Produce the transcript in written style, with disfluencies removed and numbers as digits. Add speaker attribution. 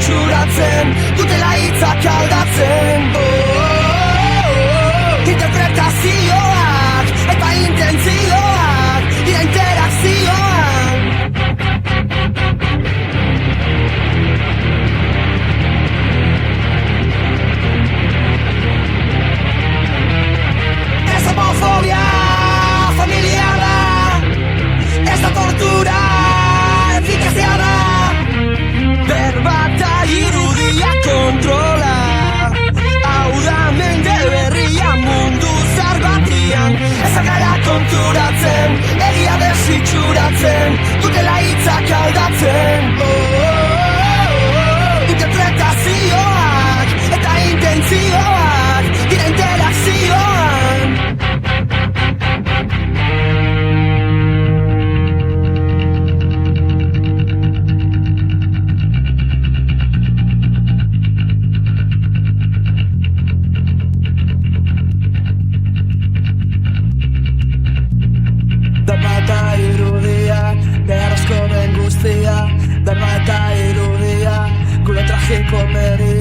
Speaker 1: itxuratzen, dutela hitzak aldatzen. Interpretazioak eta intentzioak dira interakzioan. Ez homofobia familiarra, ez da tortura efikazia da. Berba eta irudia kontrola, hau da mende berria mundu zar batian. Ez gara konturatzen, egia desitxuratzen, dutela hitzak aldatzen. Interpretazioak eta intentzioak dira interakzioan. Berba eta irudia, beharrezko den guztia. Berba eta irudia, gure tragiko meria.